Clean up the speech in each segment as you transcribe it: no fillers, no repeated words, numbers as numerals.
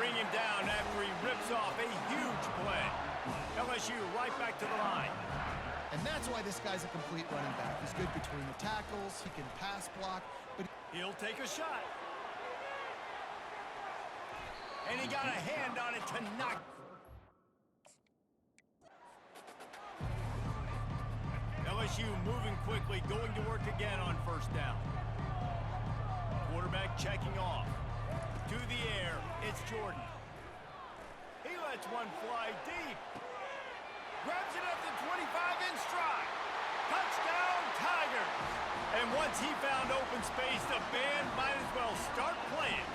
bring him down after he rips off a huge play. LSU right back to the line. And that's why this guy's a complete running back. He's good between the tackles, he can pass block, but he'll take a shot. And he got a hand on it to knock. LSU moving quickly, going to work again on first down. Quarterback checking off. To the air, it's Jordan. He lets one fly deep. Grabs it at the 25 in stride. Touchdown, Tigers! And once he found open space, the band might as well start playing.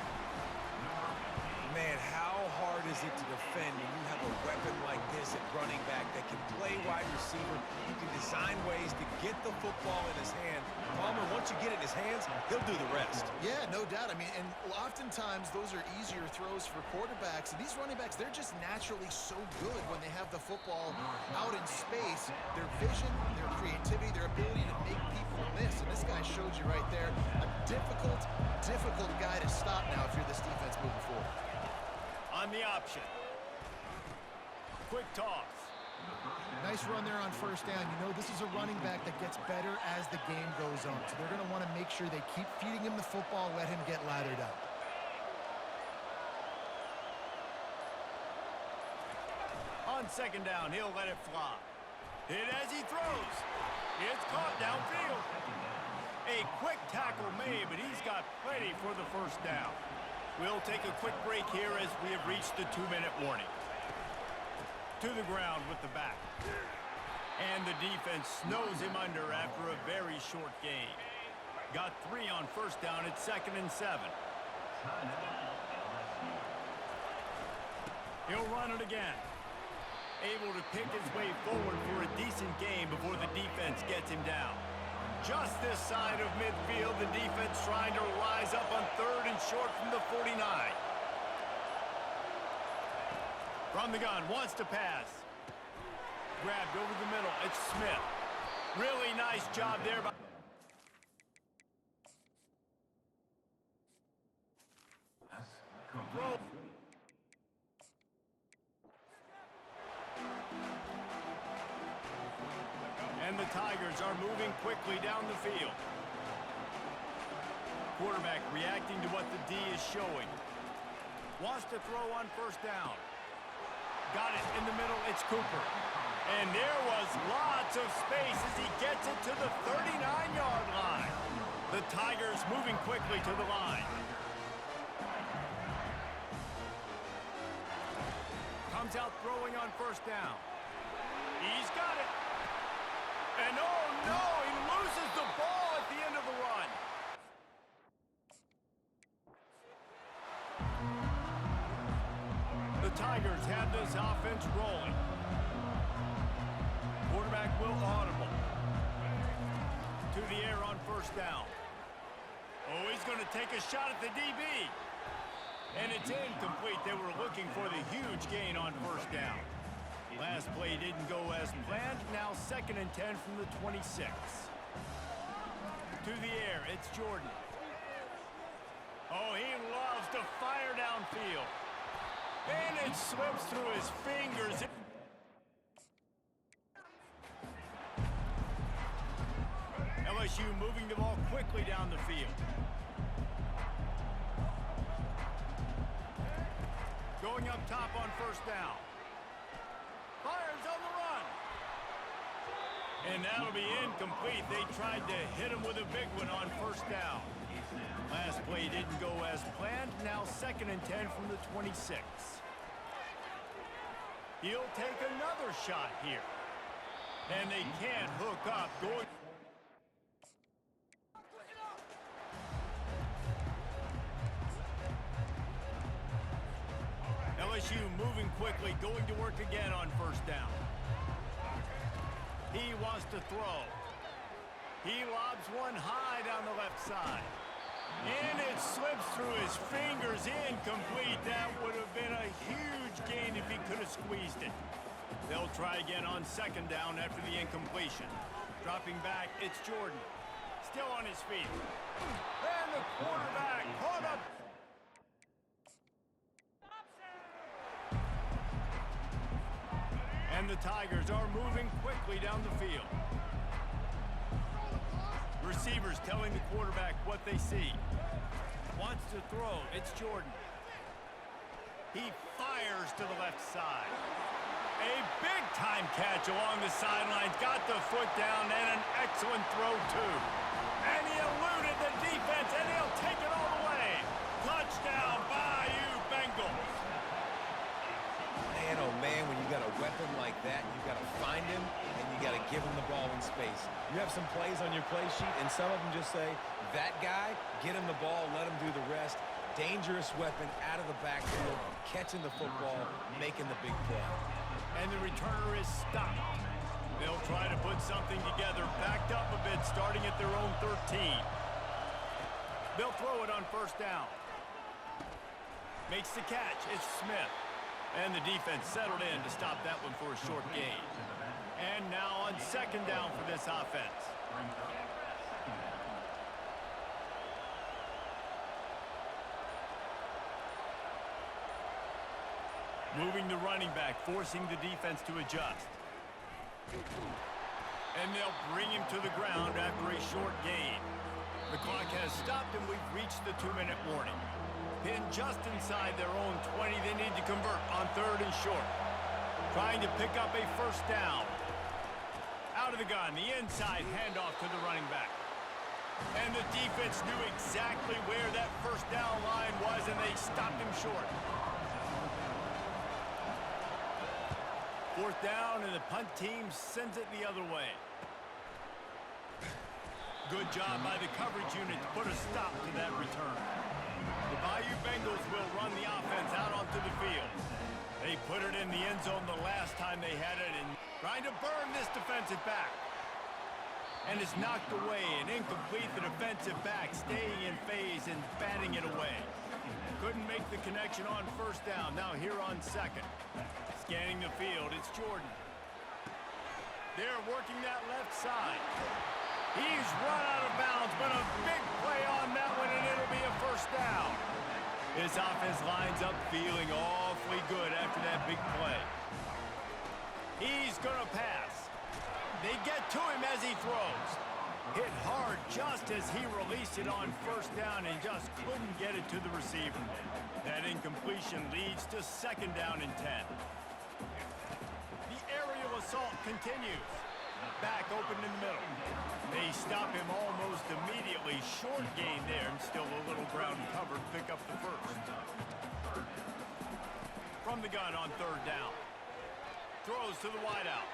Man, how hard is it to defend when you have a weapon like this at running back that can play wide receiver? You can design ways to get the football in his hand. Palmer, once you get it in his hands, he'll do the rest. yeah, no doubt. I mean, and oftentimes those are easier throws for quarterbacks. And these running backs, they're just naturally so good when they have the football out in space. Their vision, their creativity, their ability to make people miss. And this guy showed you right there, a difficult guy to stop now if you're this defense moving forward. On the option. Quick toss. Nice run there on first down. You know, this is a running back that gets better as the game goes on. So they're going to want to make sure they keep feeding him the football, let him get lathered up. On second down, he'll let it fly. Hit as he throws. It's caught downfield. A quick tackle made, but he's got plenty for the first down. We'll take a quick break here as we have reached the 2-minute warning. To the ground with the back. And the defense snows him under after a very short gain. Got 3 on first down at 2nd and 7. He'll run it again. Able to pick his way forward for a decent gain before the defense gets him down. Just this side of midfield, the defense trying to rise up on 3rd and short from the 49. From the gun, wants to pass. Grabbed over the middle, it's Smith. Really nice job there by... Throw. And the Tigers are moving quickly down the field. Quarterback reacting to what the D is showing. Wants to throw on first down. Got it in the middle, it's Cooper. And there was lots of space as he gets it to the 39-yard line. The Tigers moving quickly to the line. Comes out throwing on first down. He's got it. And oh no, he loses the ball at the end of the run. The Tigers have this offense rolling. Quarterback will audible. To the air on first down. Oh, he's going to take a shot at the DB. And it's incomplete. They were looking for the huge gain on first down. Last play didn't go as planned. Now 2nd and 10 from the 26. To the air, it's Jordan. Oh, he loves to fire downfield. And it slips through his fingers. LSU moving the ball quickly down the field. Going up top on first down. Fires on the run. And that'll be incomplete. They tried to hit him with a big one on first down. Last play didn't go as planned. Now 2nd and 10 from the 26. He'll take another shot here. And they can't hook up. Going. LSU moving quickly, going to work again on first down. He wants to throw. He lobs one high down the left side. And it slips through his fingers, incomplete. That would have been a huge gain if he could have squeezed it. They'll try again on second down after the incompletion. Dropping back, it's Jordan. Still on his feet. And the quarterback caught up. the Tigers are moving quickly down the field. Receivers telling the quarterback what they see. Wants to throw. It's Jordan. He fires to the left side. A big-time catch along the sidelines. Got the foot down and an excellent throw, too. And he eluded the defense, and he'll take it all the way. Touchdown, Bayou Bengals. Man, oh man, when you got a weapon like that, you got to find him, and you got to give him the ball in space. You have some plays on your play sheet, and some of them just say, that guy, get him the ball, let him do the rest. Dangerous weapon out of the backfield, catching the football, making the big play. And the returner is stopped. They'll try to put something together, backed up a bit, starting at their own 13. They'll throw it on first down. Makes the catch. It's Smith. And the defense settled in to stop that one for a short gain. And now on second down for this offense. Moving the running back, forcing the defense to adjust. And they'll bring him to the ground after a short gain. The clock has stopped and we've reached the 2-minute warning. Pinned just inside their own 20, they need to convert on third and short. Trying to pick up a first down. Out of the gun, the inside handoff to the running back. And the defense knew exactly where that first down line was, and they stopped him short. Fourth down, and the punt team sends it the other way. Good job by the coverage unit to put a stop to that return. The Bayou Bengals will run the offense out onto the field. They put it in the end zone the last time they had it, and trying to burn this defensive back. And it's knocked away and incomplete. The defensive back staying in phase and batting it away. Couldn't make the connection on first down. Now here on second. Scanning the field, it's Jordan. They're working that left side. He's run out of bounds, but a big play on that one, and it'll be a first down. This offense lines up feeling awfully good after that big play. He's going to pass. They get to him as he throws. Hit hard just as he released it on first down and just couldn't get it to the receiver. That incompletion leads to second down and 10. The aerial assault continues. Back open in the middle. They stop him almost immediately. Short gain there, and still a little ground covered. Pick up the first. From the gun on third down. Throws to the wideout.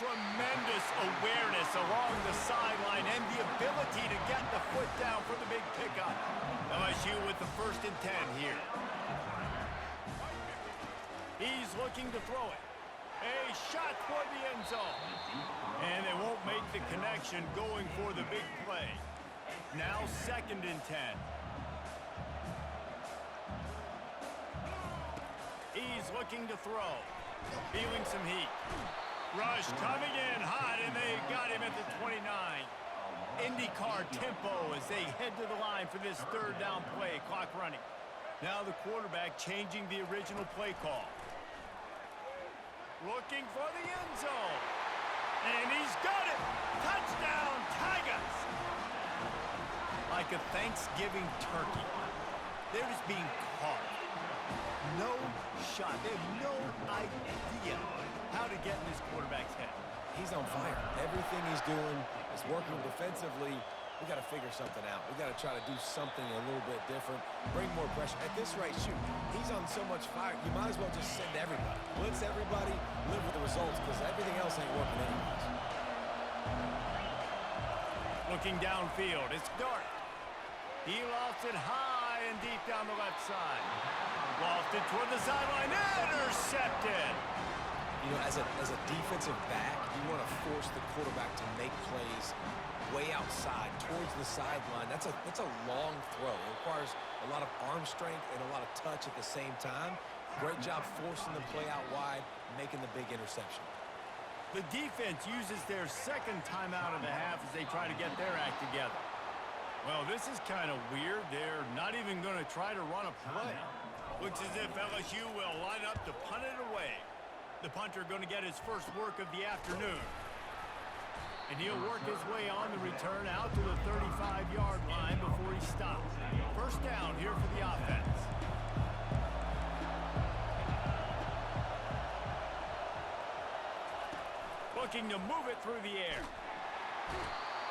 Tremendous awareness along the sideline and the ability to get the foot down for the big pickup. LSU with the first and 10 here. He's looking to throw it. A shot toward the end zone. And they won't make the connection going for the big play. Now second and 10. He's looking to throw. Feeling some heat. Rush coming in hot, and they got him at the 29. IndyCar tempo as they head to the line for this third down play. Clock running. Now the quarterback changing the original play call. Looking for the end zone. And he's got it. Touchdown, Tigers. Like a Thanksgiving turkey. They're just being caught. No shot. They have no idea how to get in this quarterback's head. He's on fire. Everything he's doing is working defensively. We got to figure something out. We got to try to do something a little bit different. Bring more pressure. At this rate, shoot, he's on so much fire. You might as well just send everybody. Blitz everybody, live with the results, because everything else ain't working anyways. Looking downfield, it's Dart. He lofts it high and deep down the left side. Lofted toward the sideline. Intercepted. You know, as a defensive back, you want to force the quarterback to make plays way outside, towards the sideline. That's a long throw. It requires a lot of arm strength and a lot of touch at the same time. Great job forcing the play out wide, making the big interception. The defense uses their second timeout of the half as they try to get their act together. Well, this is kind of weird. They're not even going to try to run a play. Looks as if LSU will line up to punt it away. The punter going to get his first work of the afternoon. And he'll work his way on the return out to the 35-yard line before he stops. First down here for the offense. Looking to move it through the air.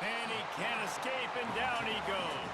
And he can't escape, and down he goes.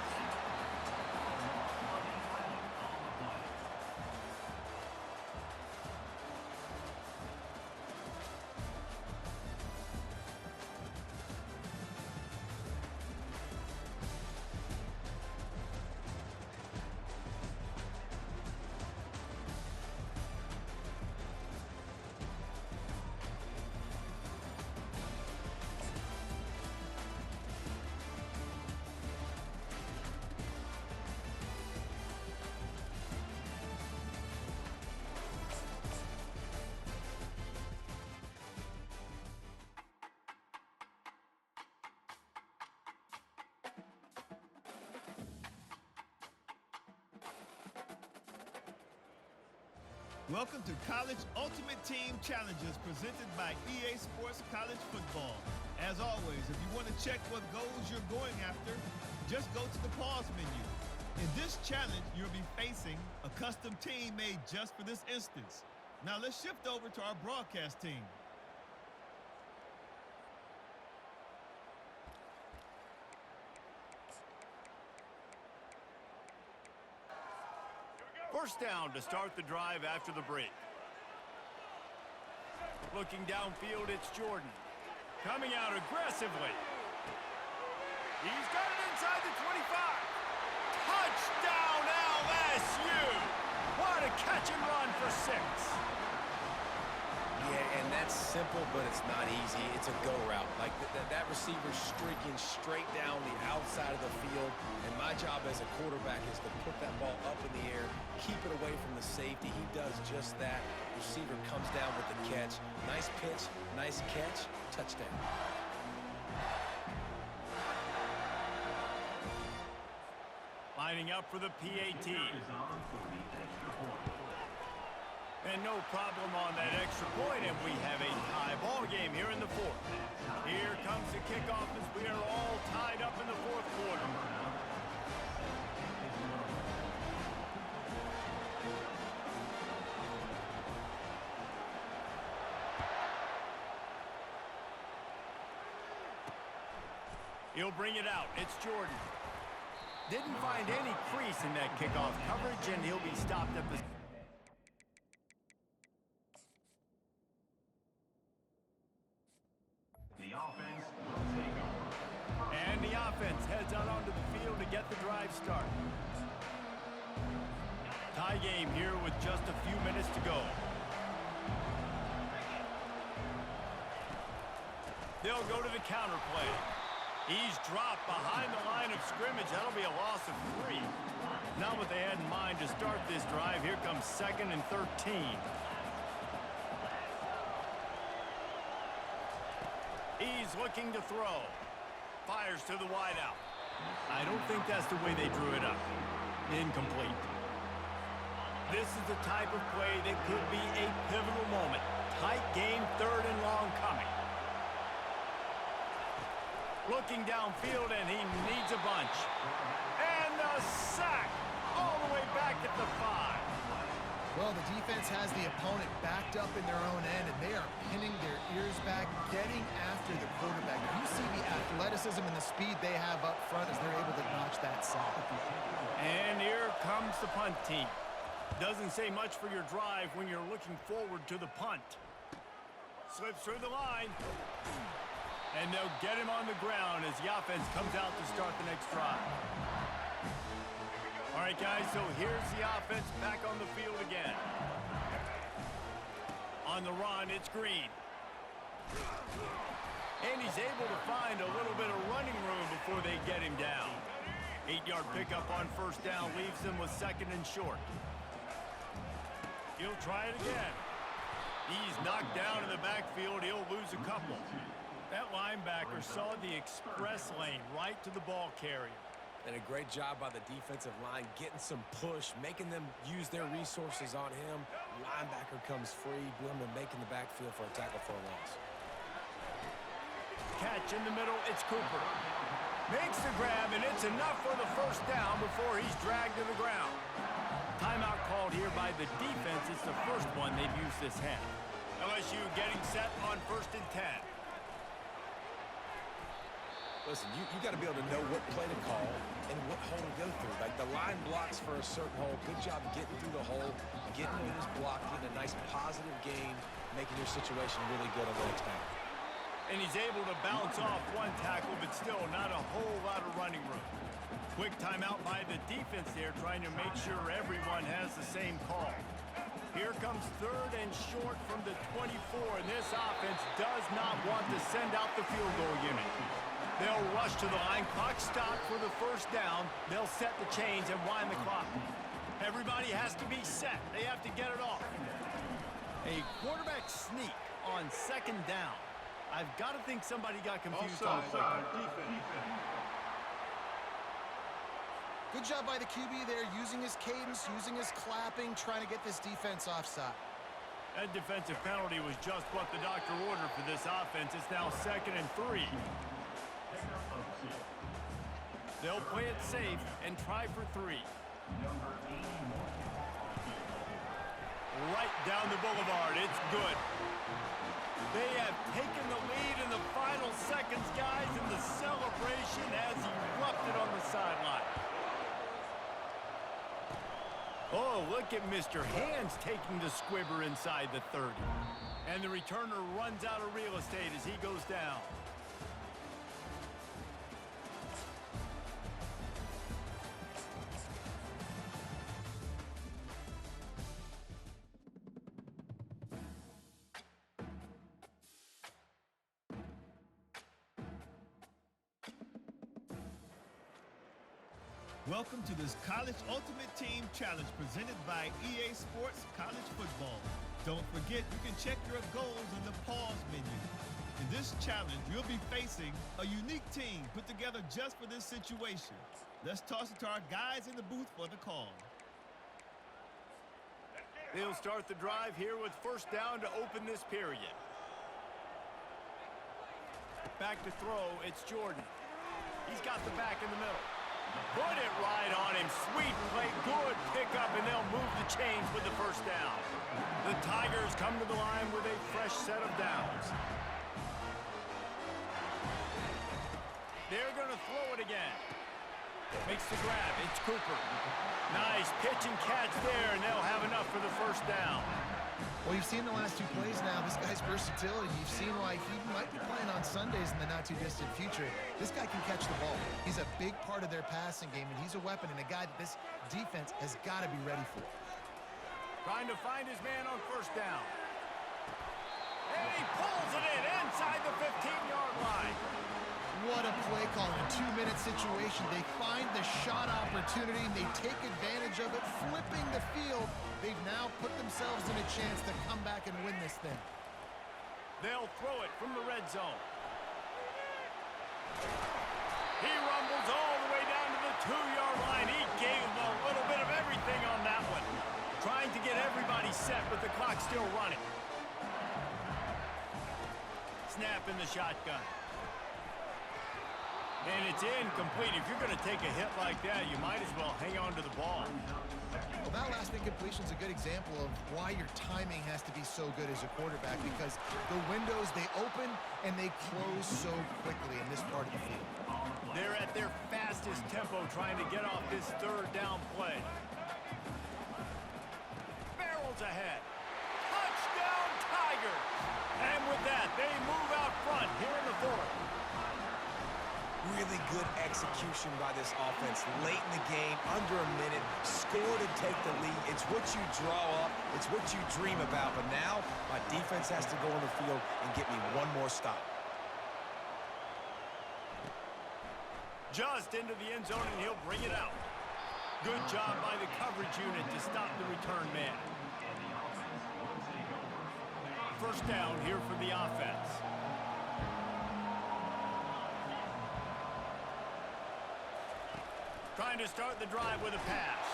Welcome to College Ultimate Team Challenges presented by EA Sports College Football. As always, if you want to check what goals you're going after, just go to the pause menu. In this challenge, you'll be facing a custom team made just for this instance. Now let's shift over to our broadcast team. First down to start the drive after the break. Looking downfield, it's Jordan. Coming out aggressively. He's got it inside the 25. Touchdown LSU! What a catch and run for 6. Yeah, and that's simple, but it's not easy. It's a go route. Like that receiver's streaking straight down the outside of the field, and my job as a quarterback is to put that ball up in the air, keep it away from the safety. He does just that. Receiver comes down with the catch. Nice pitch, nice catch, touchdown. Lining up for the PAT. And no problem on that extra point, and we have a tie ball game here in the fourth. Here comes the kickoff as we are all tied up in the fourth quarter. He'll bring it out. It's Jordan. Didn't find any crease in that kickoff coverage, and he'll be stopped at the... And the offense heads out onto the field to get the drive started. Tie game here with just a few minutes to go. They'll go to the counter play. He's dropped behind the line of scrimmage. That'll be a loss of 3. Not what they had in mind to start this drive. Here comes 2nd and 13. He's looking to throw. Fires to the wideout. I don't think that's the way they drew it up. Incomplete. This is the type of play that could be a pivotal moment. Tight game, 3rd and long coming. Looking downfield, and he needs a bunch. And the sack all the way back at the 5. Well, the defense has the opponent backed up in their own end, and they are pinning their ears back, getting after the quarterback. You see the athleticism and the speed they have up front as they're able to notch that sack. And here comes the punt team. Doesn't say much for your drive when you're looking forward to the punt. Slips through the line. And they'll get him on the ground as the offense comes out to start the next drive. All right, guys, so here's the offense back on the field again. On the run, it's Green. And he's able to find a little bit of running room before they get him down. 8-yard pickup on first down leaves them with 2nd and short. He'll try it again. He's knocked down in the backfield. He'll lose a couple. That linebacker saw the express lane right to the ball carrier. And a great job by the defensive line, getting some push, making them use their resources on him. Linebacker comes free, Bloom making the backfield for a tackle for a loss. Catch in the middle, it's Cooper. Makes the grab, and it's enough for the first down before he's dragged to the ground. Timeout called here by the defense. It's the first one they've used this half. LSU getting set on 1st and 10. Listen, you got to be able to know what play to call and what hole to go through. Like the line blocks for a certain hole. Good job getting through the hole, getting in his block, getting a nice positive gain, making your situation really good on the next down. And he's able to bounce off one tackle, but still not a whole lot of running room. Quick timeout by the defense there, trying to make sure everyone has the same call. Here comes 3rd and short from the 24, and this offense does not want to send out the field goal unit. They'll rush to the line, clock stopped for the first down. They'll set the chains and wind the clock. Everybody has to be set. They have to get it off. A quarterback sneak on 2nd down. I've got to think somebody got confused on the play. Good job by the QB there, using his cadence, using his clapping, trying to get this defense offside. That defensive penalty was just what the doctor ordered for this offense. It's now 2nd and 3. They'll play it safe and try for 3. Right down the boulevard. It's good. They have taken the lead in the final seconds, guys, and the celebration has erupted on the sideline. Oh, look at Mr. Hands taking the squibber inside the 30. And the returner runs out of real estate as he goes down. Welcome to this College Ultimate Team Challenge presented by EA Sports College Football. Don't forget, you can check your goals in the pause menu. In this challenge, you'll be facing a unique team put together just for this situation. Let's toss it to our guys in the booth for the call. They'll start the drive here with 1st down to open this period. Back to throw, it's Jordan. He's got the back in the middle. Put it right on him. Sweet play, good pickup, and they'll move the chains with the 1st down. The Tigers come to the line with a fresh set of downs. They're going to throw it again. Makes the grab. It's Cooper. Nice pitch and catch there, and they'll have enough for the 1st down. Well, you've seen the last 2 plays now. This guy's versatility. You've seen why he might be playing on Sundays in the not-too-distant future. This guy can catch the ball. He's a big part of their passing game, and he's a weapon and a guy that this defense has got to be ready for. Trying to find his man on 1st down. And he pulls it in inside the 15-yard line. What a play call in a 2-minute situation. They find the shot opportunity, and they take advantage of it, flipping the field. They've now put themselves in a chance to come back and win this thing. They'll throw it from the red zone. He rumbles all the way down to the 2-yard line. He gave them a little bit of everything on that one. Trying to get everybody set with the clock still running. Snap in the shotgun. And it's incomplete. If you're going to take a hit like that, you might as well hang on to the ball. Well, that last incompletion is a good example of why your timing has to be so good as a quarterback, because the windows, they open and they close so quickly in this part of the field. They're at their fastest tempo trying to get off this 3rd down play. Barrels ahead. Touchdown Tigers! And with that, they move out front here in the 4th. Really good execution by this offense late in the game, under a minute, score to take the lead. It's what you draw up. It's what you dream about. But now my defense has to go on the field and get me one more stop. Just into the end zone, and he'll bring it out. Good job by the coverage unit to stop the return man. 1st down here for the offense. Trying to start the drive with a pass.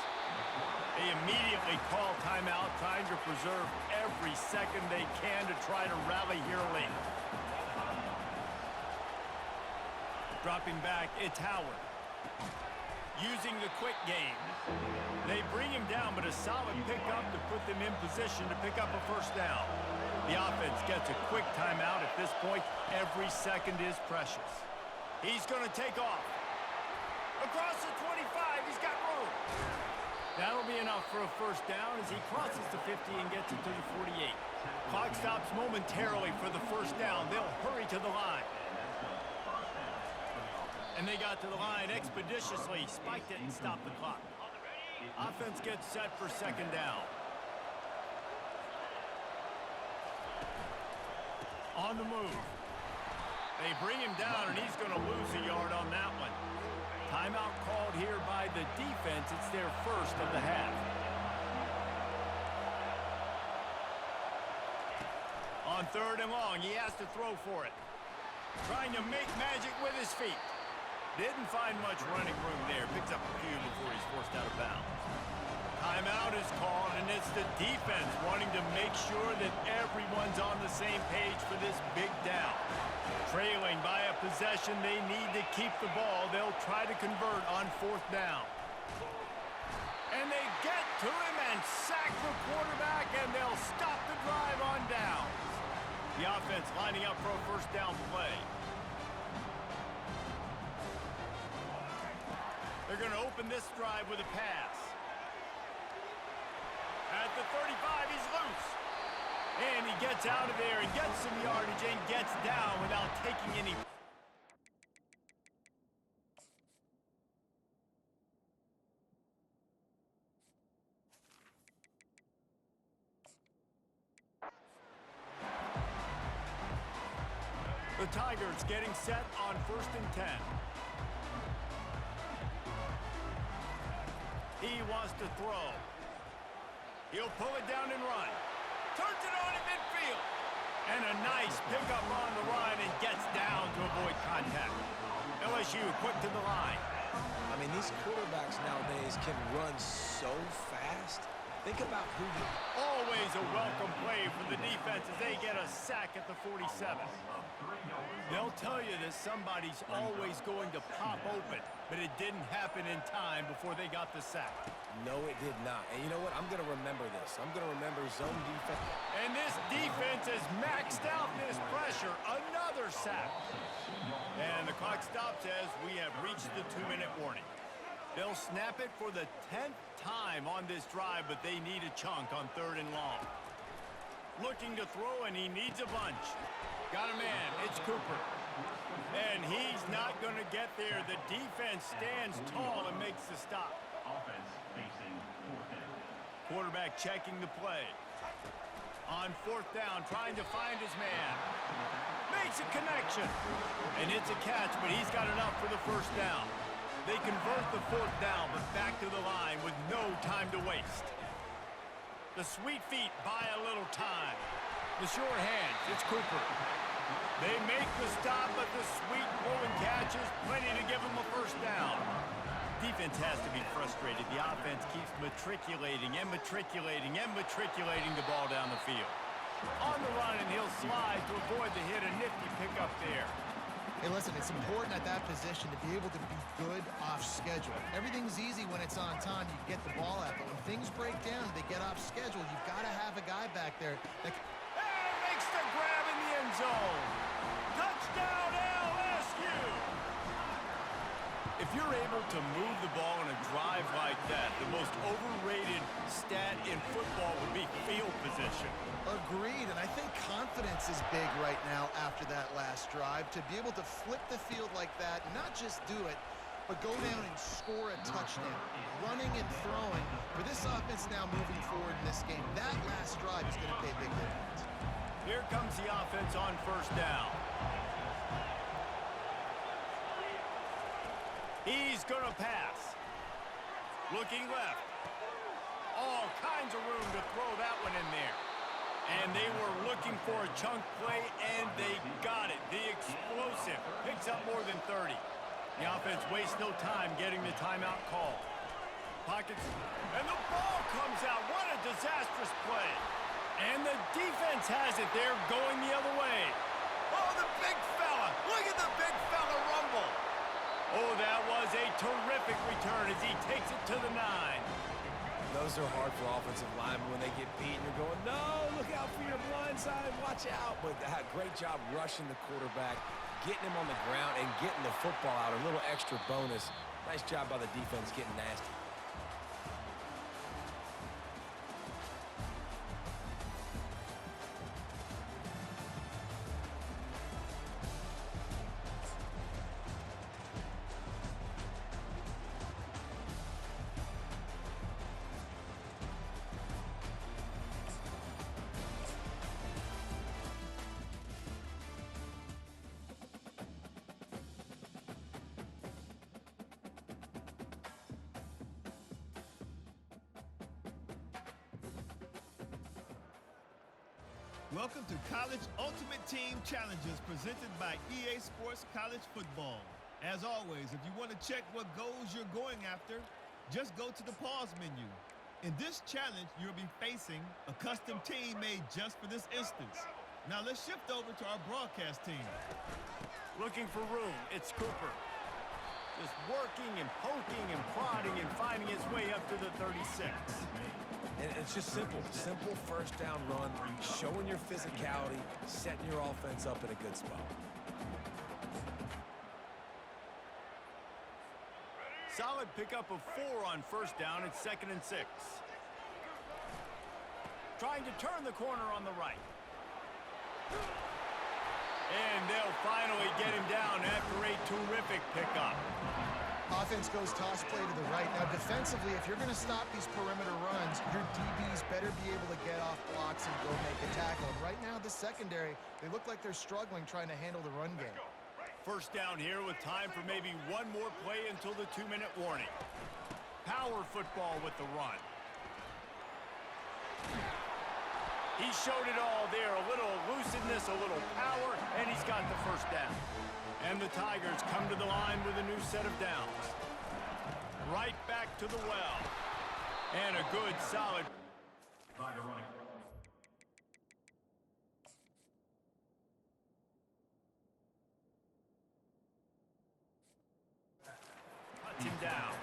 They immediately call timeout, trying to preserve every second they can to try to rally here late. Dropping back, it's Howard. Using the quick game. They bring him down, but a solid pickup to put them in position to pick up a first down. The offense gets a quick timeout. At this point, every second is precious. He's going to take off. Across the 25, he's got room. That'll be enough for a first down as he crosses the 50 and gets it to the 48. Clock stops momentarily for the first down. They'll hurry to the line. And they got to the line expeditiously, spiked it and stopped the clock. Offense gets set for second down. On the move. They bring him down, and he's going to lose a yard on that one. Timeout called here by the defense. It's their first of the half. On third and long, he has to throw for it. Trying to make magic with his feet. Didn't find much running room there. Picks up a few before he's forced out of bounds. Timeout is called, and it's the defense wanting to make sure that everyone's on the same page for this big down. Trailing by a possession, they need to keep the ball. They'll try to convert on fourth down. And they get to him and sack the quarterback, and they'll stop the drive on downs. The offense lining up for a first down play. They're going to open this drive with a pass. At the 35, he's loose. And he gets out of there and gets some yardage and gets down without taking any. The Tigers getting set on 1st and 10. He wants to throw. He'll pull it down and run. Turns it on in midfield. And a nice pickup on the run and gets down to avoid contact. LSU quick to the line. I mean, these quarterbacks nowadays can run so fast. Think about who you... Always a welcome play for the defense as they get a sack at the 47. They'll tell you that somebody's always going to pop open, but it didn't happen in time before they got the sack. No, it did not. And you know what? I'm going to remember this. I'm going to remember zone defense. And this defense has maxed out this pressure. Another sack. And the clock stops as we have reached the 2-minute warning. They'll snap it for the 10th time on this drive, but they need a chunk on 3rd and long. Looking to throw, and he needs a bunch. Got a man. It's Cooper. And he's not going to get there. The defense stands tall and makes the stop. Quarterback checking the play. On 4th down, trying to find his man. Makes a connection. And it's a catch, but he's got enough for the first down. They convert the 4th down, but back to the line with no time to waste. The sweet feet buy a little time. The sure hands, it's Cooper. They make the stop, but the sweet blowing catch is plenty to give them a first down. Defense has to be frustrated. The offense keeps matriculating and matriculating and matriculating the ball down the field. On the run, and he'll slide to avoid the hit. A nifty pickup there. Hey, listen, it's important at that position to be able to be good off schedule. Everything's easy when it's on time. You get the ball out, but when things break down, they get off schedule. You've got to have a guy back there that... And makes the grab in the end zone. Touchdown, LSU! If you're able to move the ball in a drive like that, the most overrated stat in football would be field position. Agreed, and I think confidence is big right now after that last drive. To be able to flip the field like that, not just do it, but go down and score a touchdown. Running and throwing. For this offense now moving forward in this game, that last drive is going to pay big dividends. Here comes the offense on 1st down. He's going to pass. Looking left. All kinds of room to throw that one in there. And they were looking for a chunk play, and they got it. The explosive picks up more than 30. The offense wastes no time getting the timeout call. Pockets, and the ball comes out. What a disastrous play. And the defense has it there going the other way. Oh, the big fella. Look at the big fella rumble. Oh, that was a terrific return as he takes it to the 9. Those are hard for offensive linemen when they get beat. You're going, no, look out for your blind side, watch out. But great job rushing the quarterback, getting him on the ground, and getting the football out. A little extra bonus. Nice job by the defense getting nasty. Welcome to College Ultimate Team Challenges presented by EA Sports College Football. As always, if you want to check what goals you're going after, just go to the pause menu. In this challenge, you'll be facing a custom team made just for this instance. Now let's shift over to our broadcast team. Looking for room, it's Cooper. Just working and poking and prodding and finding his way up to the 36. And it's just simple first down run, showing your physicality, setting your offense up in a good spot. Solid pickup of 4 on first down at 2nd and 6. Trying to turn the corner on the right. And they'll finally get him down after a terrific pickup. Offense goes toss play to the right. Now, defensively, if you're going to stop these perimeter runs, your DBs better be able to get off blocks and go make a tackle. And right now, the secondary, they look like they're struggling trying to handle the run game. First down here with time for maybe one more play until the 2-minute warning. Power football with the run. He showed it all there. A little elusiveness, a little power, and he's got the first down. And the Tigers come to the line with a new set of downs. Right back to the well. And a good, solid... Cuts him down.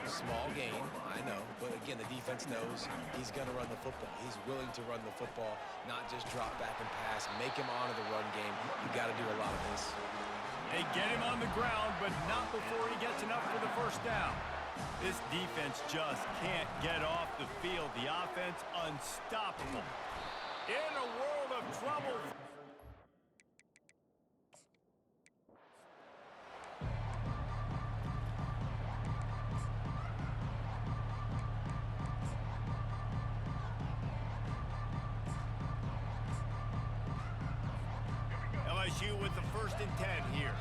Small gain, I know, but again, the defense knows he's going to run the football. He's willing to run the football, not just drop back and pass, make him honor the run game. You got to do a lot of this. They get him on the ground, but not before he gets enough for the first down. This defense just can't get off the field. The offense unstoppable. In a world of trouble. LSU with the 1st and 10 here.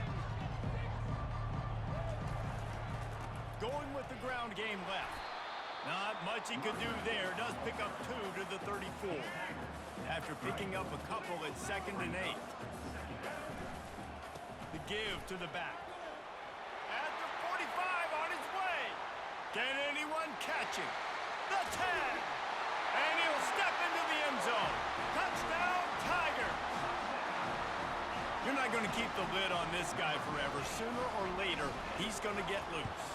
Going with the ground game left. Not much he could do there. Does pick up 2 to the 34. After picking up a couple at 2nd and 8. The give to the back. At the 45 on his way. Can anyone catch him? The 10. And he'll step into the end zone. Touchdown, Tigers. You're not going to keep the lid on this guy forever. Sooner or later, he's going to get loose.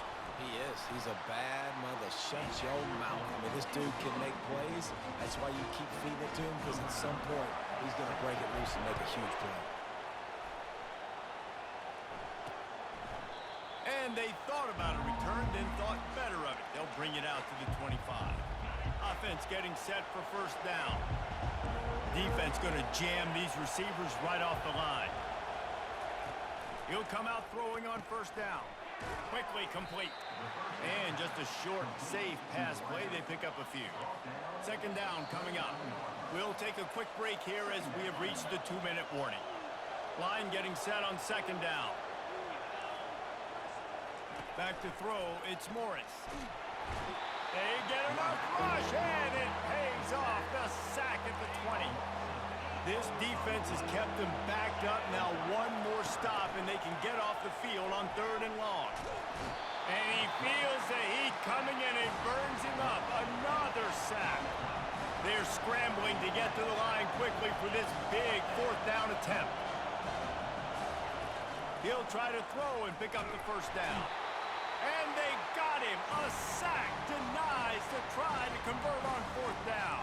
He is. He's a bad mother. Shut your mouth. I mean, this dude can make plays. That's why you keep feeding it to him, because at some point, he's going to break it loose and make a huge play. And they thought about a return, then thought better of it. They'll bring it out to the 25. Offense getting set for first down. Defense going to jam these receivers right off the line. He'll come out throwing on first down. Quickly complete. And just a short, safe pass play. They pick up a few. 2nd down coming up. We'll take a quick break here as we have reached the 2-minute warning. Line getting set on 2nd down. Back to throw, it's Morris. They get enough rush, and it pays off. The sack at the 20. This defense has kept them backed up. Now one more stop, and they can get off the field on 3rd and long. And he feels the heat coming in and burns him up. Another sack. They're scrambling to get to the line quickly for this big 4th down attempt. He'll try to throw and pick up the 1st down. And they got him. A sack denies the try to convert on 4th down.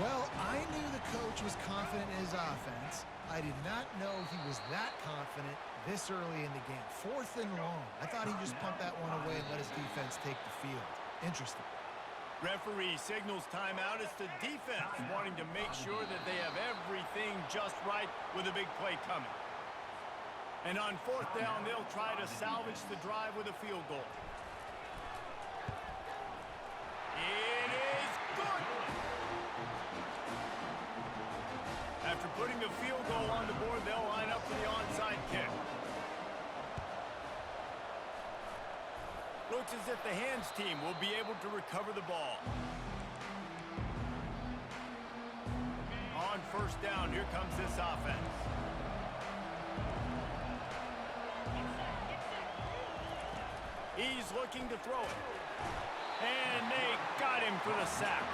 Well, I knew the coach was confident in his offense. I did not know he was that confident this early in the game. 4th and long. I thought he'd just punt that one away and let his defense take the field. Interesting. Referee signals timeout. It's the defense wanting to make sure that they have everything just right with a big play coming. And on 4th down, they'll try to salvage the drive with a field goal. It is good! After putting the field goal on the board, they'll line up for the onside kick. Looks as if the hands team will be able to recover the ball. On 1st down, here comes this offense. He's looking to throw it. And they got him for the sack.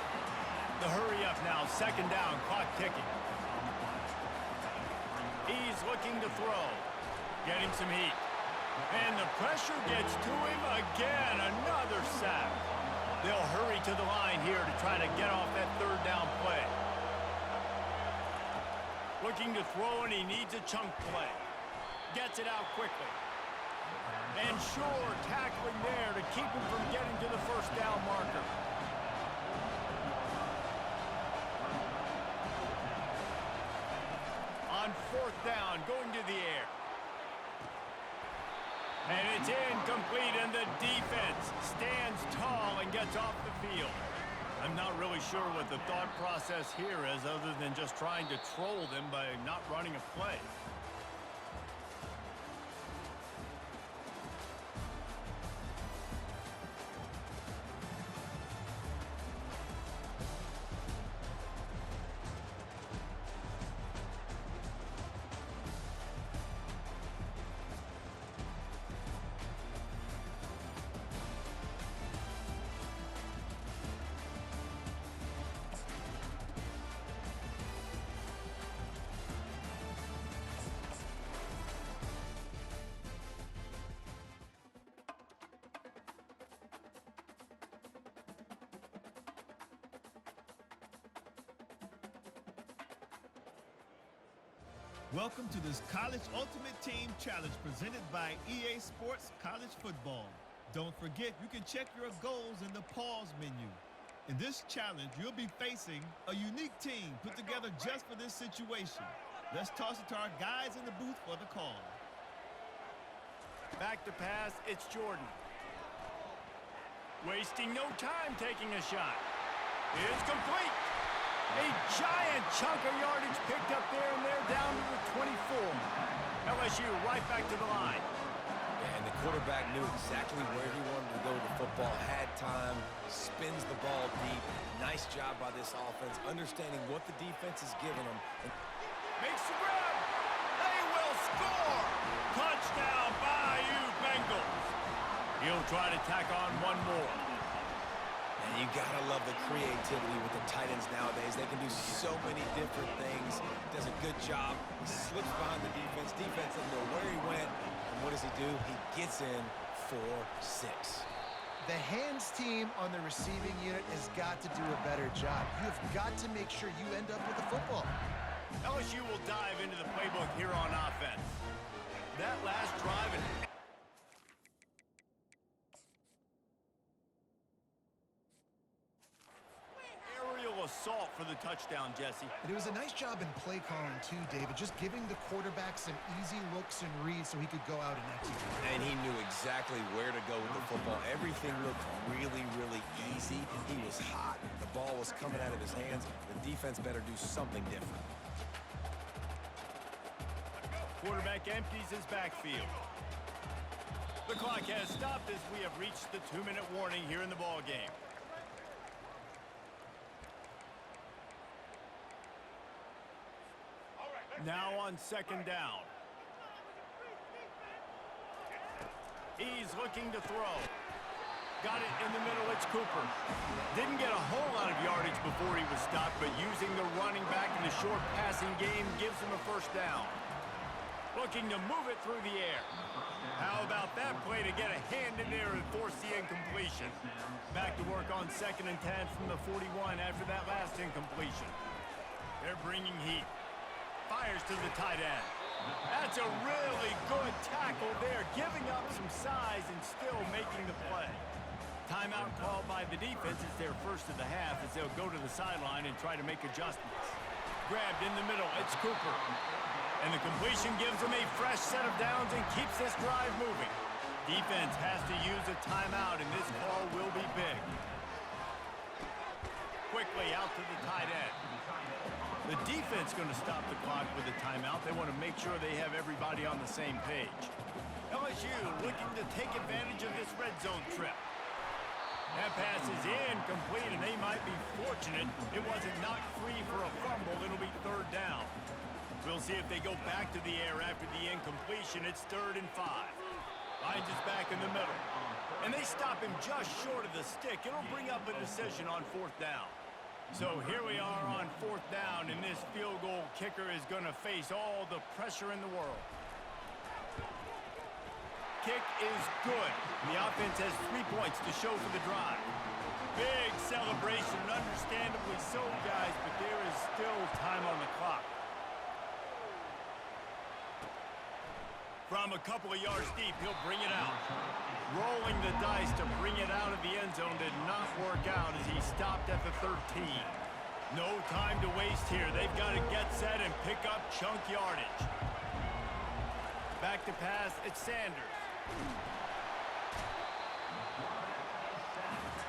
The hurry up now, 2nd down, clock ticking. He's looking to throw. Getting some heat. And the pressure gets to him again. Another sack. They'll hurry to the line here to try to get off that 3rd down play. Looking to throw, and he needs a chunk play. Gets it out quickly. And sure, tackling there to keep him from getting to the 1st down marker. On 4th down, going to the air. And it's incomplete, and the defense stands tall and gets off the field. I'm not really sure what the thought process here is other than just trying to troll them by not running a play. Welcome to this College Ultimate Team Challenge presented by EA Sports College Football. Don't forget, you can check your goals in the pause menu. In this challenge, you'll be facing a unique team put together just for this situation. Let's toss it to our guys in the booth for the call. Back to pass, it's Jordan. Wasting no time taking a shot. It's complete. A giant chunk of yardage picked up there, and they're down to the 24. LSU right back to the line. And the quarterback knew exactly where he wanted to go with the football, had time, spins the ball deep. Nice job by this offense, understanding what the defense is giving them. Makes the grab. They will score. Touchdown, Bayou Bengals. He'll try to tack on one more. And you gotta love the creativity with the tight ends nowadays. They can do so many different things. Does a good job. He slips behind the defense. Defense doesn't know where he went. And what does he do? He gets in for 6. The hands team on the receiving unit has got to do a better job. You have got to make sure you end up with the football. LSU will dive into the playbook here on offense. That last drive and assault for the touchdown, Jesse. And it was a nice job in play calling too, David, just giving the quarterback some easy looks and reads so he could go out and execute. And he knew exactly where to go with the football. Everything looked really, really easy. He was hot. The ball was coming out of his hands. The defense better do something different. Quarterback empties his backfield. The clock has stopped as we have reached the 2-minute warning here in the ball game. Now on second down. He's looking to throw. Got it in the middle, it's Cooper. Didn't get a whole lot of yardage before he was stopped, but using the running back in the short passing game gives him a first down. Looking to move it through the air. How about that play to get a hand in there and force the incompletion? Back to work on 2nd and 10 from the 41 after that last incompletion. They're bringing heat. Fires to the tight end. That's a really good tackle there, giving up some size and still making the play. Timeout called by the defense is their first of the half as they'll go to the sideline and try to make adjustments. Grabbed in the middle, it's Cooper. And the completion gives them a fresh set of downs and keeps this drive moving. Defense has to use a timeout, and this call will be big. Quickly out to the tight end. The defense going to stop the clock with a timeout. They want to make sure they have everybody on the same page. LSU looking to take advantage of this red zone trip. That pass is incomplete, and they might be fortunate it wasn't knocked free for a fumble. It'll be 3rd down. We'll see if they go back to the air after the incompletion. It's 3rd and 5. Finds his back in the middle. And they stop him just short of the stick. It'll bring up a decision on 4th down. So here we are on 4th down, and this field goal kicker is going to face all the pressure in the world. Kick is good. The offense has 3 points to show for the drive. Big celebration, understandably so, guys, but there is still time on the clock. From a couple of yards deep, he'll bring it out. Rolling the dice to bring it out of the end zone did not work out as he stopped at the 13. No time to waste here. They've got to get set and pick up chunk yardage. Back to pass, it's Sanders.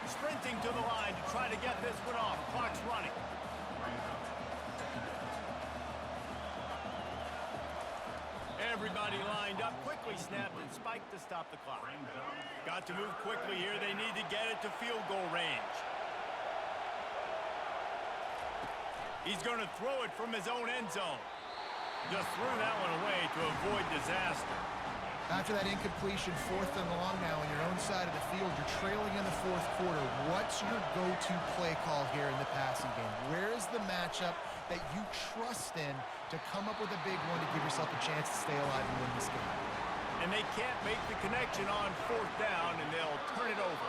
Sprinting to the line to try to get this one off. Clock's running. Everybody lined up, quickly snapped and spiked to stop the clock. Got to move quickly here. They need to get it to field goal range. He's going to throw it from his own end zone. Just threw that one away to avoid disaster. After that incompletion, 4th and long now on your own side of the field, you're trailing in the 4th quarter. What's your go-to play call here in the passing game? Where is the matchup that you trust in to come up with a big one to give yourself a chance to stay alive and win this game? And they can't make the connection on 4th down, and they'll turn it over.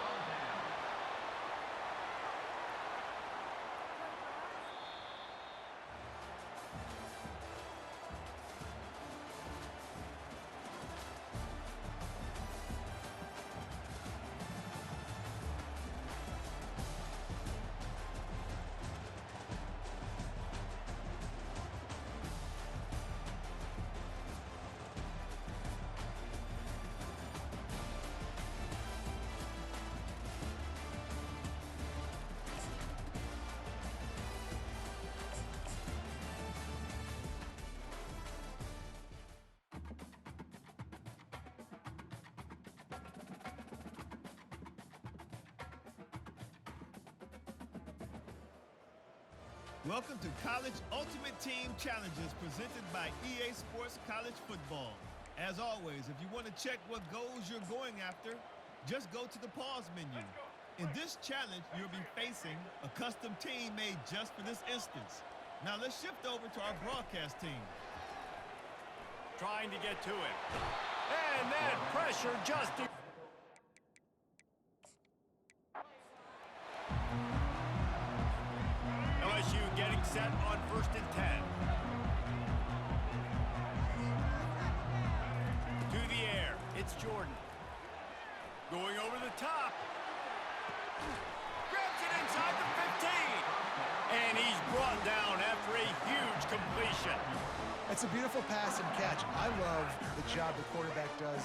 Welcome to College Ultimate Team Challenges presented by EA Sports College Football. As always, if you want to check what goals you're going after, just go to the pause menu. In this challenge, you'll be facing a custom team made just for this instance. Now let's shift over to our broadcast team. Trying to get to it. And that pressure just... LSU getting set on 1st and 10. To the air, it's Jordan. Going over the top. Grabs it inside the 15. And he's brought down after a huge completion. That's a beautiful pass and catch. I love the job the quarterback does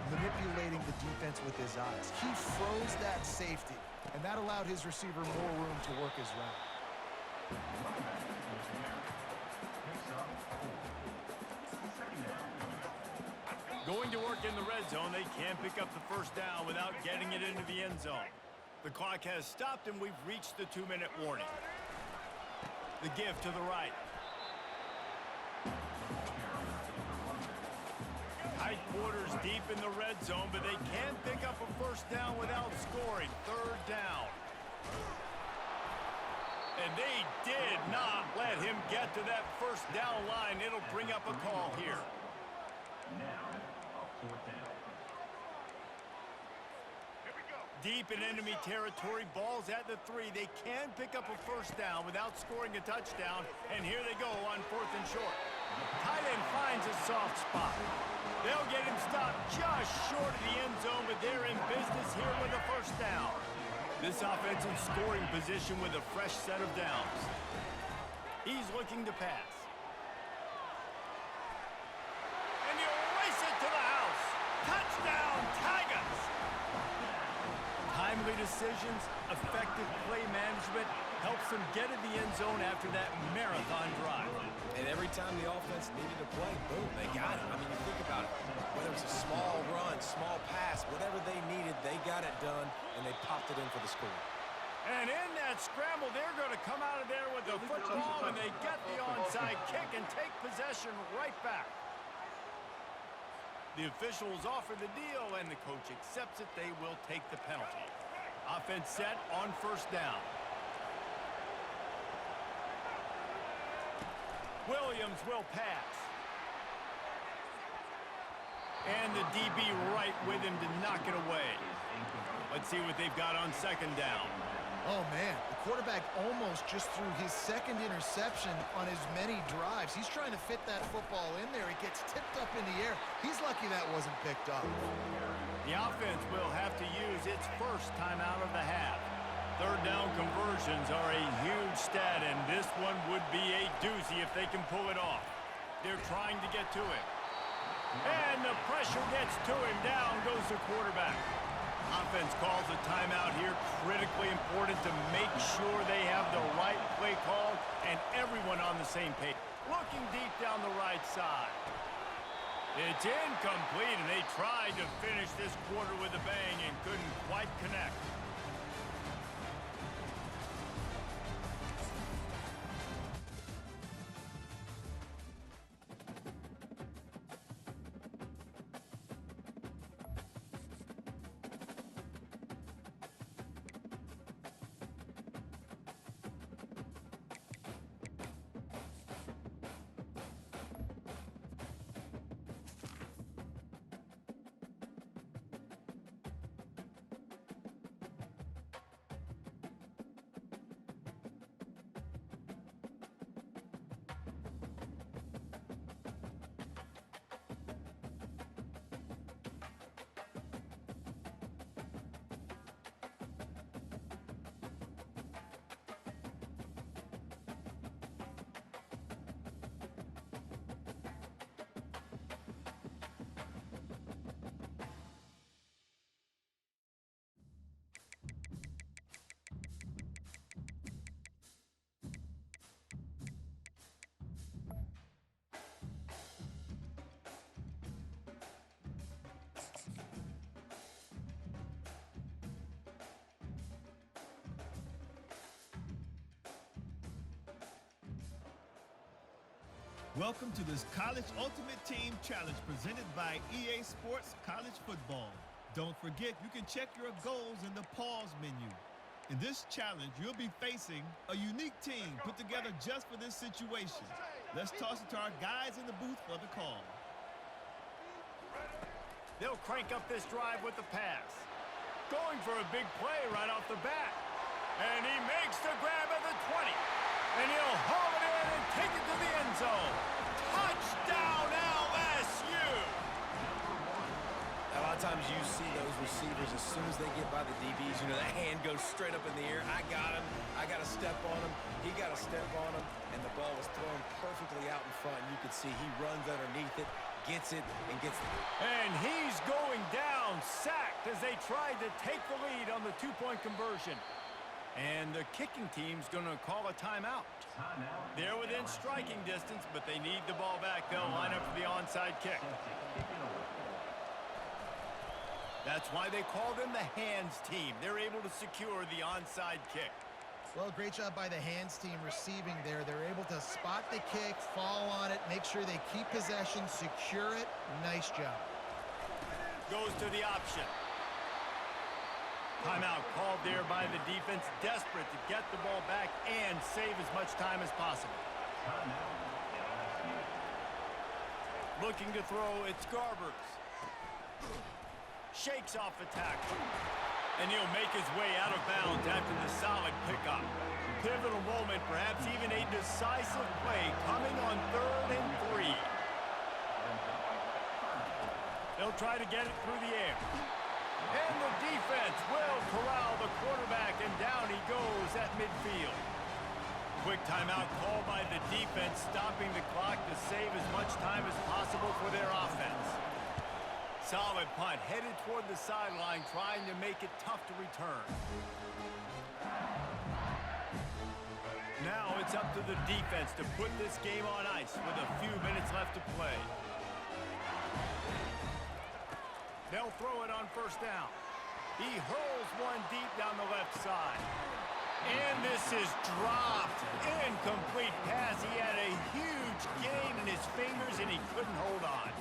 manipulating the defense with his eyes. He froze that safety, and that allowed his receiver more room to work his route. Going to work in the red zone, they can't pick up the first down without getting it into the end zone. The clock has stopped, and we've reached the 2-minute warning. The give to the right. Tight quarters deep in the red zone, but they can pick up a first down without scoring. Third down. And they did not let him get to that first down line. It'll bring up a call here. Deep in enemy territory, balls at the 3. They can pick up a first down without scoring a touchdown. And here they go on 4th and short. Tight end finds a soft spot. They'll get him stopped just short of the end zone, but they're in business here with a first down. This offense in scoring position with a fresh set of downs. He's looking to pass. And he'll race it to the house. Touchdown, Tigers! Timely decisions, effective play management helps them get to the end zone after that marathon drive. And every time the offense needed a play, boom, they got it. I mean, you think about it. Whether it's a small run, small pass, whatever they needed, they got it done, and they popped it in for the score. And in that scramble, they're going to come out of there with the football, and they get the onside kick and take possession right back. The officials offer the deal, and the coach accepts it. They will take the penalty. Offense set on first down. Williams will pass. And the DB right with him to knock it away. Let's see what they've got on second down. Oh, man, the quarterback almost just threw his second interception on as many drives. He's trying to fit that football in there. It gets tipped up in the air. He's lucky that wasn't picked up. The offense will have to use its first timeout of the half. Third down conversions are a huge stat, and this one would be a doozy if they can pull it off. They're trying to get to him. And the pressure gets to him. Down goes the quarterback. Offense calls a timeout here. Critically important to make sure they have the right play call and everyone on the same page. Looking deep down the right side. It's incomplete, and they tried to finish this quarter with a bang and couldn't quite connect. Welcome to this College Ultimate Team Challenge presented by EA Sports College Football. Don't forget, you can check your goals in the pause menu. In this challenge, you'll be facing a unique team put together just for this situation. Let's toss it to our guys in the booth for the call. They'll crank up this drive with the pass. Going for a big play right off the bat. And he makes the grab at the 20. And he'll haul it in and take it to the end zone. Touchdown, LSU! A lot of times you see those receivers, as soon as they get by the DBs, you know, that hand goes straight up in the air. I got him. I got to step on him. He got to step on him. And the ball was thrown perfectly out in front. You can see he runs underneath it, gets it, and gets it. And he's going down, sacked as they tried to take the lead on the two-point conversion. And the kicking team's going to call a timeout. They're within striking distance, but they need the ball back. They'll line up for the onside kick. That's why they call them the hands team. They're able to secure the onside kick. Well, great job by the hands team receiving there. They're able to spot the kick, fall on it, make sure they keep possession, secure it. Nice job. Goes to the option. Timeout called there by the defense, desperate to get the ball back and save as much time as possible. Looking to throw, it's Garbers. Shakes off the tackle. And he'll make his way out of bounds after the solid pickup. Pivotal moment, perhaps even a decisive play coming on 3rd and 3. They'll try to get it through the air. And the defense will corral the quarterback, and down he goes at midfield. Quick timeout called by the defense, stopping the clock to save as much time as possible for their offense. Solid punt, headed toward the sideline, trying to make it tough to return. Now it's up to the defense to put this game on ice with a few minutes left to play. They'll throw it on 1st down. He hurls one deep down the left side. And this is dropped. Incomplete pass. He had a huge gain in his fingers, and he couldn't hold on.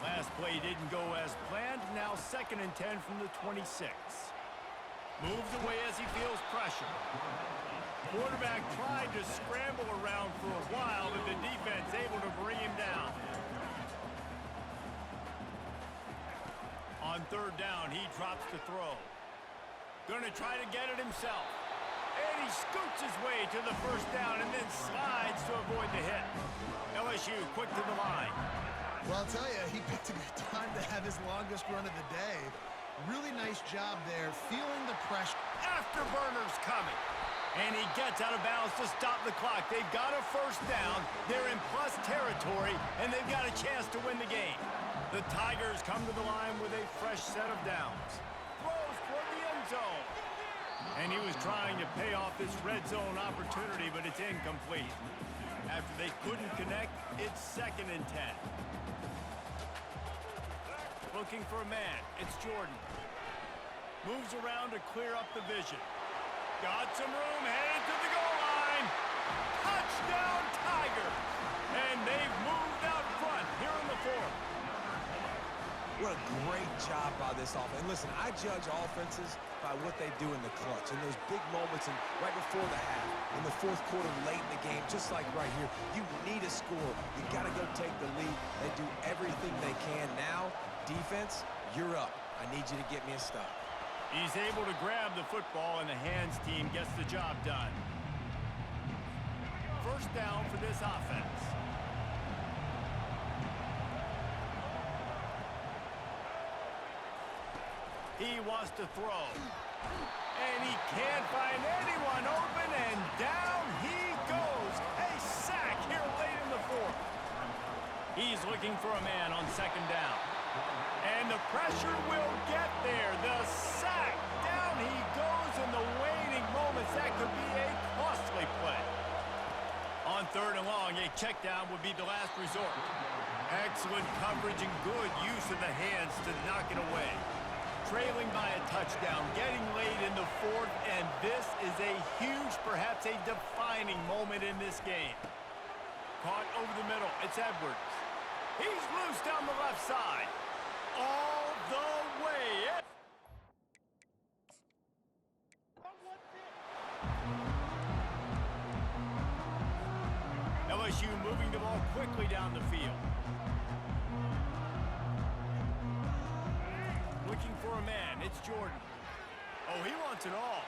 Last play didn't go as planned. Now 2nd and 10 from the 26. Moves away as he feels pressure. Quarterback tried to scramble around for a while, but the defense able to bring him down. On 3rd down, he drops to throw. Gonna try to get it himself. And he scoots his way to the 1st down and then slides to avoid the hit. LSU quick to the line. Well, I'll tell you, he picked a good time to have his longest run of the day. Really nice job there, feeling the pressure. Afterburners coming. And he gets out of bounds to stop the clock. They've got a 1st down. They're in plus territory, and they've got a chance to win the game. The Tigers come to the line with a fresh set of downs. Throws toward the end zone. And he was trying to pay off this red zone opportunity, but it's incomplete. After they couldn't connect, it's 2nd and 10. Looking for a man. It's Jordan. Moves around to clear up the vision. Got some room, headed to the goal line. Touchdown, Tigers. And they've moved out front here in the 4th. What a great job by this offense. And listen, I judge offenses by what they do in the clutch, in those big moments and right before the half, in the 4th quarter, late in the game, just like right here. You need a score. You got to go take the lead. They do everything they can. Now, defense, you're up. I need you to get me a stop. He's able to grab the football, and the hands team gets the job done. 1st down for this offense. He wants to throw. And he can't find anyone open, and down he goes. A sack here late in the 4th. He's looking for a man on 2nd down. And the pressure will get there. The sack. Down he goes in the waning moments. That could be a costly play. On 3rd and long, a check down would be the last resort. Excellent coverage and good use of the hands to knock it away. Trailing by a touchdown, getting late in the 4th, and this is a huge, perhaps a defining moment in this game. Caught over the middle. It's Edwards. He's loose down the left side. All the way. LSU moving the ball quickly down the field. Looking for a man. It's Jordan. Oh, he wants it all.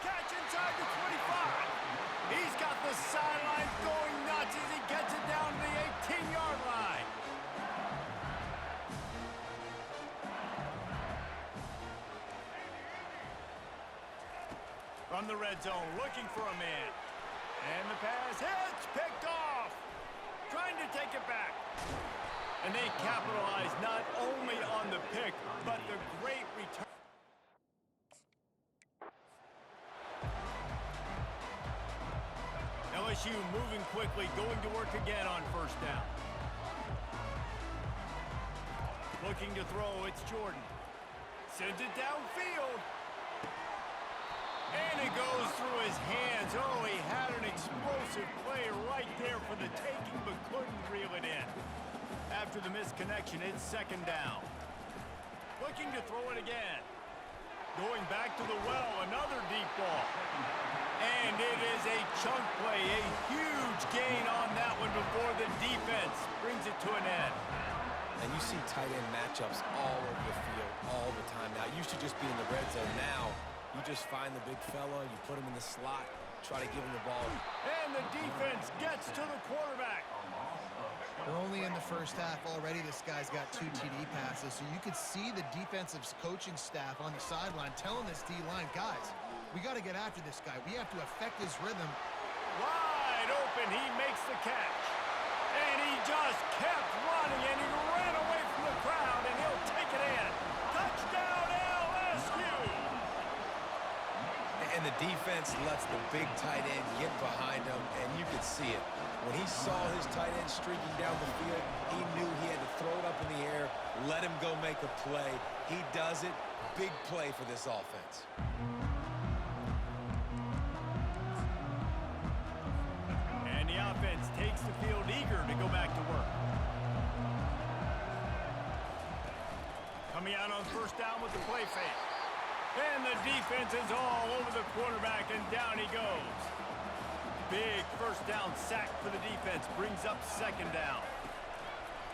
Catch inside the 25. He's got the sidelines going nuts as he gets it down to the 18-yard line. From the red zone, looking for a man. And the pass hits, picked off. Trying to take it back. And they capitalize not only on the pick, but the great return. LSU moving quickly, going to work again on 1st down. Looking to throw, it's Jordan. Sends it downfield. And it goes through his hands. Oh, he had an explosive play right there for the taking, but couldn't reel it in. After the missed connection, it's second down. Looking to throw it again. Going back to the well, another deep ball. And it is a chunk play, a huge gain on that one before the defense brings it to an end. And you see tight end matchups all over the field all the time now. It used to just be in the red zone. Now you just find the big fella, you put him in the slot, try to give him the ball. And the defense gets to the quarterback. We're only in the first half already. This guy's got 2 TD passes, so you could see the defensive coaching staff on the sideline telling this D-line, guys, we got to get after this guy. We have to affect his rhythm. Wide open, he makes the catch. And he just kept running, and he ran away from the crowd, and he'll take it in. Touchdown, LSU! And the defense lets the big tight end get behind him, and you could see it. When he saw his tight end streaking down the field, he knew he had to throw it up in the air, let him go make a play. He does it. Big play for this offense. And the offense takes the field eager to go back to work. Coming out on first down with the play fake. And the defense is all over the quarterback, and down he goes. Big first down sack for the defense brings up second down.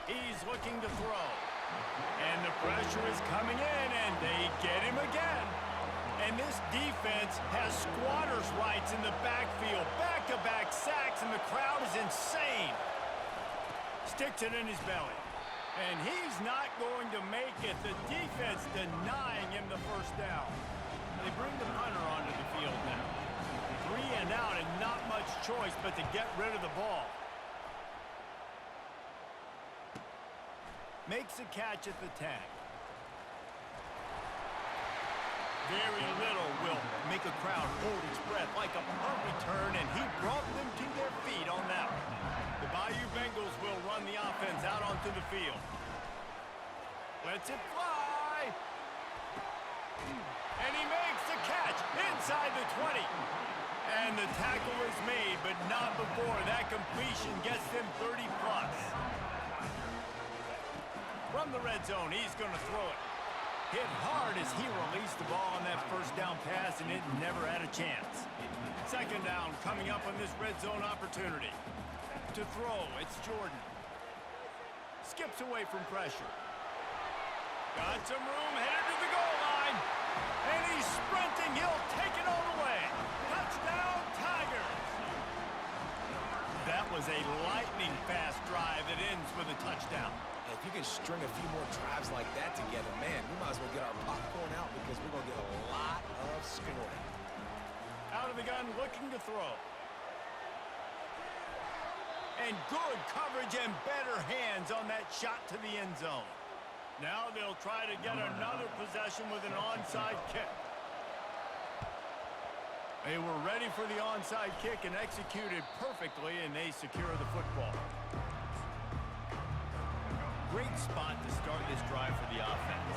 He's looking to throw. And the pressure is coming in, and they get him again. And this defense has squatters' rights in the backfield. Back-to-back sacks, and the crowd is insane. Sticks it in his belly. And he's not going to make it. The defense denying him the first down. They bring the punter onto the field now. 3 and out, and not much choice but to get rid of the ball. Makes a catch at the 10. Very little will make a crowd hold its breath like a punt return, and he brought them to their feet on that one. The Bayou Bengals will run the offense out onto the field. Lets it fly. And he makes the catch inside the 20. And the tackle is made, but not before that completion gets them 30 plus. From the red zone, he's going to throw it. Hit hard as he released the ball on that first down pass, and it never had a chance. Second down coming up on this red zone opportunity. To throw, it's Jordan. Skips away from pressure. Got some room, headed to the goal line. And he's sprinting, he'll take it all the way. Touchdown, Tigers! That was a lightning-fast drive that ends with a touchdown. If you can string a few more drives like that together, man, we might as well get our popcorn out because we're going to get a lot of scoring. Out of the gun, looking to throw. And good coverage and better hands on that shot to the end zone. Now they'll try to get another possession with an onside kick. They were ready for the onside kick and executed perfectly, and they secure the football. Great spot to start this drive for the offense.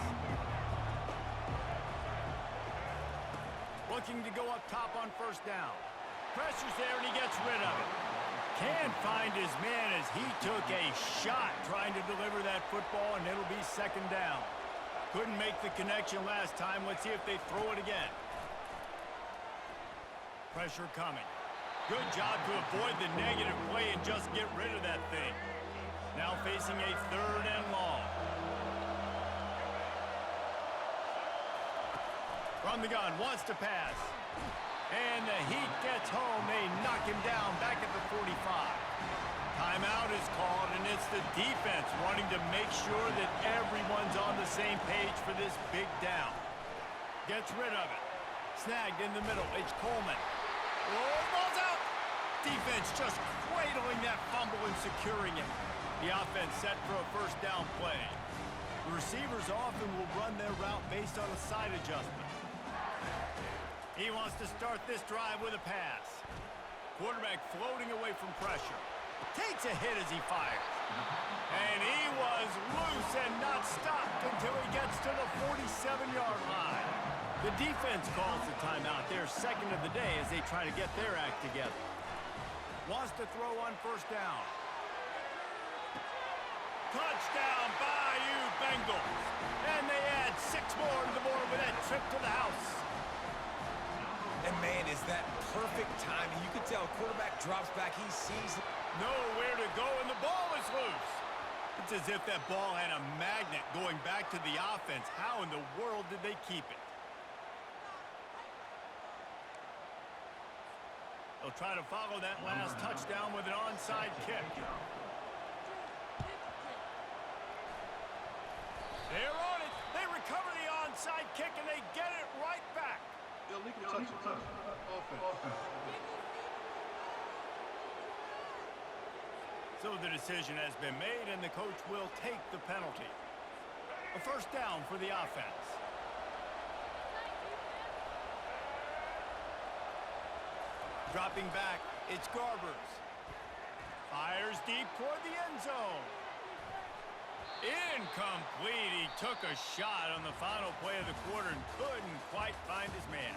Looking to go up top on first down. Pressure's there, and he gets rid of it. Can't find his man as he took a shot trying to deliver that football, and it'll be second down. Couldn't make the connection last time. Let's see if they throw it again. Pressure coming. Good job to avoid the negative play and just get rid of that thing. Now facing a third and long. From the gun, wants to pass. And the Heat gets home. They knock him down back at the 45. Timeout is called, and it's the defense wanting to make sure that everyone's on the same page for this big down. Gets rid of it. Snagged in the middle. It's Coleman. Oh, ball's out. Defense just cradling that fumble and securing it. The offense set for a first down play. The receivers often will run their route based on a side adjustment. He wants to start this drive with a pass. Quarterback floating away from pressure. Takes a hit as he fires. And he was loose and not stopped until he gets to the 47-yard line. The defense calls the timeout, their second of the day, as they try to get their act together. Wants to throw on first down. Touchdown, Bayou Bengals. And they add 6 more to the board with that trip to the house. And man, is that perfect timing. You can tell quarterback drops back. He sees it. Nowhere to go, and the ball is loose. It's as if that ball had a magnet going back to the offense. How in the world did they keep it? They'll try to follow that last touchdown with an onside kick. They're on it. They recover the onside kick, and they get it right back. Illegal touch. Offense. So the decision has been made, and the coach will take the penalty. A first down for the offense. Dropping back, it's Garbers. Fires deep toward the end zone. Incomplete. He took a shot on the final play of the quarter and couldn't quite find his man.